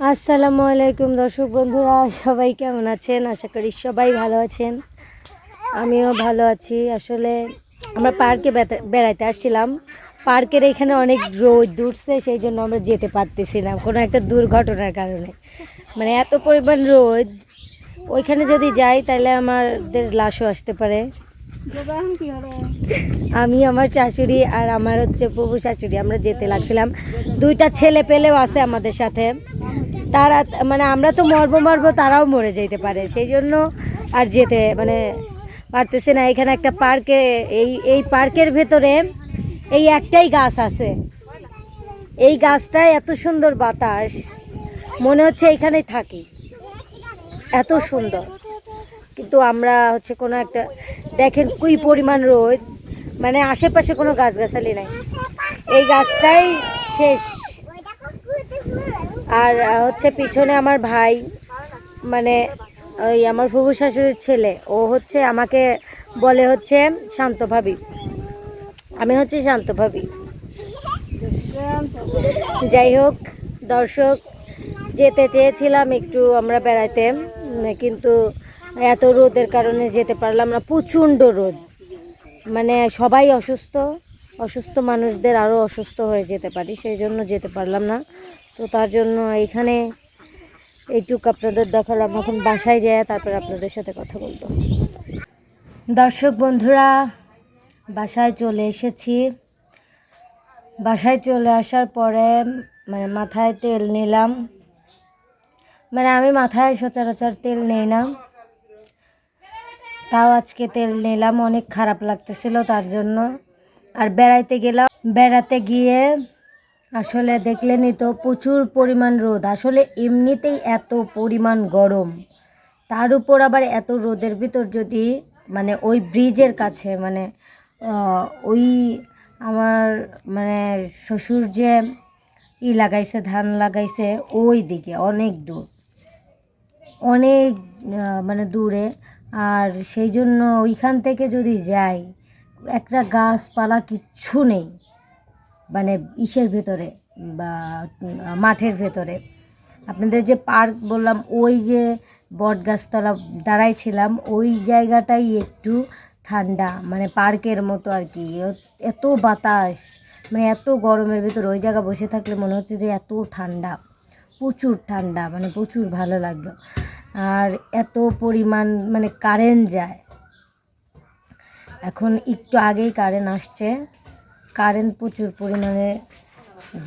আসসালামু আলাইকুম দর্শক বন্ধুরা, সবাই কেমন আছেন? আশা করি সবাই ভালো আছেন। আমিও ভালো আছি। আসলে আমরা পার্কে বেড়াইতে আসছিলাম। পার্কের এখানে অনেক রোদ উঠছে, সেই জন্য আমরা যেতে পারতেছিলাম কোনো একটা দুর্ঘটনার কারণে। মানে এত পরিমাণ রোদ, ওইখানে যদি যাই তাহলে আমাদের লাশও আসতে পারে। আমি, আমার শাশুড়ি আর আমার প্রভু শাশুড়ি আমরা যেতে লাগছিলাম। দুইটা ছেলে পেলেও আছে আমাদের সাথে। তারা মানে আমরা তো মরবো, তারাও মরে যেতে পারে, সেই জন্য আর যেতে পারতেছে না। এখানে একটা পার্কে, এই পার্কের ভেতরে এই একটাই গাছ আছে। এই গাছটায় এত সুন্দর বাতাস, মনে হচ্ছে এইখানেই থাকি, এত সুন্দর। কিন্তু আমরা কোনো একটা, দেখেন কি পরিমাণ রোদ, মানে আশেপাশে কোনো গাছগাছালি নাই, এই গাছটাই শেষ। আর পিছনে আমার ভাই, মানে ওই আমার ফুফু শাশুড়ির ছেলে, ও আমাকে বলে শান্ত ভাবি, আমি শান্ত ভাবি। যাই হোক দর্শক, যেতে চেয়েছিলাম একটু আমরা বেড়াইতে, কিন্তু এত রোদের কারণে যেতে পারলাম না। প্রচণ্ড রোদ, মানে সবাই অসুস্থ মানুষদের আরও অসুস্থ হয়ে যেতে পারি, সেই জন্য যেতে পারলাম না। তো তার জন্য এইখানে এইটুকু আপনাদের দেখালাম। এখন বাসায় যায় তারপর আপনাদের সাথে কথা বলবো। দর্শক বন্ধুরা, বাসায় চলে এসেছি। বাসায় চলে আসার পরে মাথায় তেল নিলাম। আমি মাথায় সচরাচর তেল নেই না, তাও আজকে তেল নিলাম। অনেক খারাপ লাগতেছিল তার জন্য। আর বেড়াতে গিয়ে আসলে দেখলেনই তো, প্রচুর পরিমাণ রোদ। আসলে এমনিতেই এত পরিমাণ গরম, তার উপর আবার এত রোদের ভিতর যদি ওই ব্রিজের কাছে, ওই আমার শ্বশুর যে লাগাইছে, ধান লাগাইছে, ওই দিকে অনেক দূর, অনেক দূরে। আর সেই জন্য ওইখান থেকে যদি যাই, একটা গাছপালা কিচ্ছু নেই, ইসের ভেতরে বা মাঠের ভেতরে। আপনাদের যে পার্ক বললাম, ওই যে বট গাছতলা দাঁড়াইছিলাম, ওই জায়গাটাই একটু ঠান্ডা, পার্কের মতো আর কি। এত বাতাস, এত গরমের ভেতর ওই জায়গা বসে থাকলে মনে হচ্ছে যে এত ঠান্ডা, প্রচুর ঠান্ডা, প্রচুর ভালো লাগলো। আর এত পরিমাণ কারেন্ট যায়। এখন একটু আগেই কারেন্ট আসছে, কারেন্ট প্রচুর পরিমাণে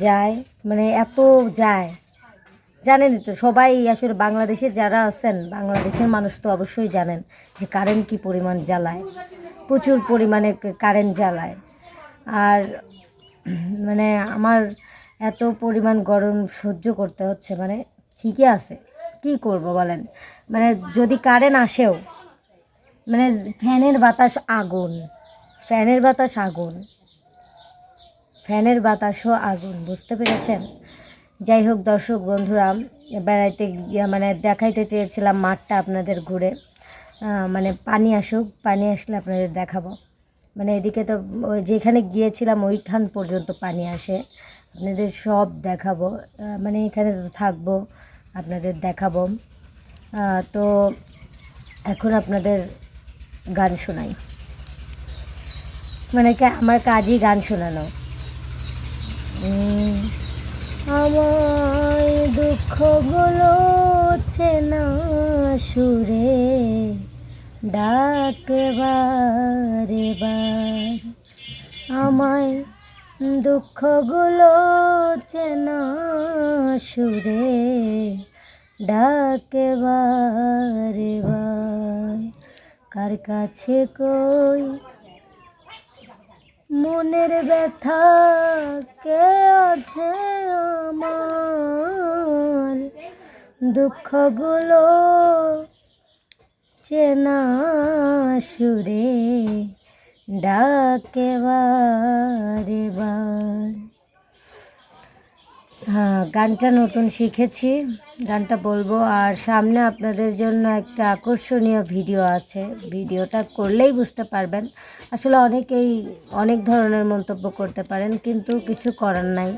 যায়, এত যায়। জানেনই তো সবাই, আসলে বাংলাদেশে যারা আছেন, বাংলাদেশের মানুষ তো অবশ্যই জানেন যে কারেন্ট কী পরিমাণ জ্বালায়, প্রচুর পরিমাণে কারেন্ট জ্বালায়। আর আমার এত পরিমাণ গরম সহ্য করতে হচ্ছে, ঠিকই আছে, কি করব বলেন। যদি কারেন্ট আসেও, ফ্যানের বাতাস আগুন, ফ্যানের বাতাস আগুন, ফ্যানের বাতাসও আগুন, বুঝতে পেরেছেন? যাই হোক দর্শক বন্ধুরা, বেড়াইতে গিয়ে দেখাইতে চেয়েছিলাম মাঠটা আপনাদের ঘুরে। পানি আসুক, পানি আসলে আপনাদের দেখাবো। এদিকে তো যেখানে গিয়েছিলাম ওইখান পর্যন্ত পানি আসে, আপনাদের সব দেখাবো। এখানে তো থাকবো, আপনাদের দেখাবো। তো এখন আপনাদের গান শোনাই, আমার কাজই গান শোনানো। আমায় দুঃখগুলো চেনা সুরে ডাকে বারে বার, আমায় দুঃখগুলো চেনা সুরে ডাকে বারে বার। কার কাছে কই মনের ব্যথা, কে আছে আমার দুঃখগুলো চেনা সুরে ডাকে বারে বার। হ্যাঁ, গানটা নতুন শিখেছি, গানটা বলবো। আর সামনে আপনাদের জন্য একটা আকর্ষণীয় ভিডিও আছে, ভিডিওটা করলেই বুঝতে পারবেন। আসলে অনেকেই অনেক ধরনের মন্তব্য করতে পারেন, কিন্তু কিছু করার নাই।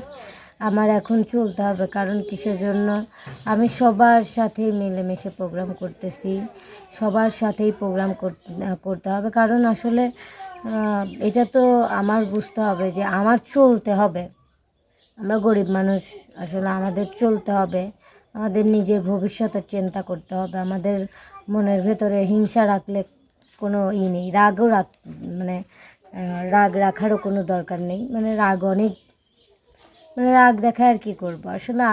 আমার এখন চলতে হবে। কারণ কিসের জন্য? আমি সবার সাথেই মিলেমিশে প্রোগ্রাম করতেছি, সবার সাথেই প্রোগ্রাম করতে হবে। কারণ আসলে এটা তো আমার বুঝতে হবে যে আমার চলতে হবে। আমরা গরিব মানুষ, আসলে আমাদের চলতে হবে, আমাদের নিজের ভবিষ্যতের চিন্তা করতে হবে। আমাদের মনের ভেতরে হিংসা রাখলে কোনো নেই, মানে রাগ রাখারও কোনো দরকার নেই। মানে রাগ দেখায় আর কি করব আসলে।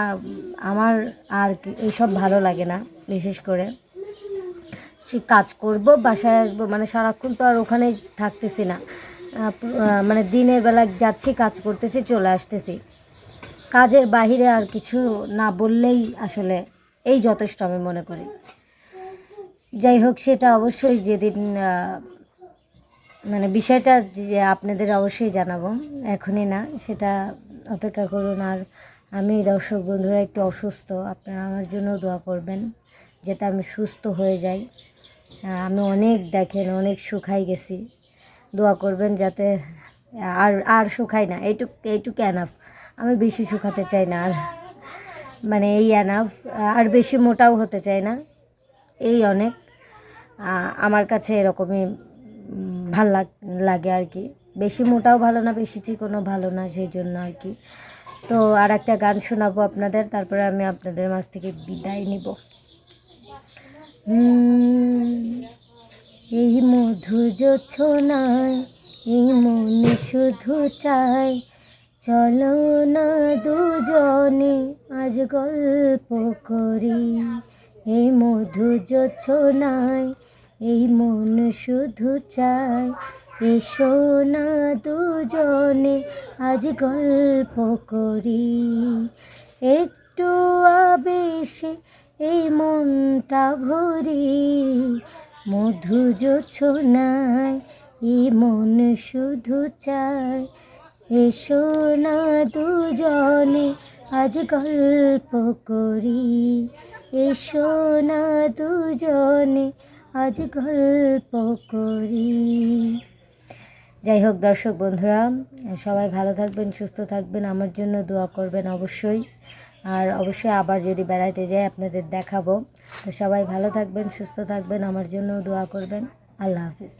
আমার আর কি এইসব ভালো লাগে না। বিশেষ করে সে কাজ করব, বাসায় আসবো, মানে সারাক্ষণ তো আর ওখানে থাকতেছি না। মানে দিনের বেলা যাচ্ছি, কাজ করতেছি, চলে আসতেছি। কাজের বাহিরে আর কিছু না বললেই আসলে এই যথেষ্ট আমি মনে করি। যাই হোক, সেটা অবশ্যই যেদিন মানে বিষয়টা যে আপনাদের অবশ্যই জানাবো, এখনই না, সেটা অপেক্ষা করুন। আর আমি দর্শক বন্ধুরা একটু অসুস্থ, আপনারা আমার জন্য দোয়া করবেন যাতে আমি সুস্থ হয়ে যাই। আমি অনেক শুকাই গেছি, দোয়া করবেন যাতে আর শুকাই না। এইটুকু এনাফ, আমি বেশি শুকাতে চাই না আর, মানে এই এনাফ। আর বেশি মোটাও হতে চাই না, এই অনেক। আমার কাছে এরকমই লাগে আর কি। বেশি মোটাও ভালো না, বেশি চিকনও ভালো না, সেই জন্য আর কি। তো আর একটা গান শোনাবো আপনাদের, তারপরে আমি আপনাদের মাঝ থেকে বিদায় নিব। এই মধুর জোছনায় এই মন শুধু চায়, চলো না দুজনে আজ গল্প করি। এই মধুর জোছনায় এই মন শুধু চায়, এসো না দুজনে আজ গল্প করি। একটু আবেশে এই মনটা ভরি, মধু জোছনায় এই মন শুধু চায়, এসো না দুজনে আজ গল্প করি। এসো না দুজনে আজ গল্প করি। যাই হোক দর্শক বন্ধুরা, সবাই ভালো থাকবেন, সুস্থ থাকবেন, আমার জন্য দোয়া করবেন অবশ্যই। আর অবশ্যই আবার যদি বেড়াইতে যাই আপনাদের দেখাবো। তো সবাই ভালো থাকবেন, সুস্থ থাকবেন, আমার জন্য দোয়া করবেন। আল্লাহ হাফিজ।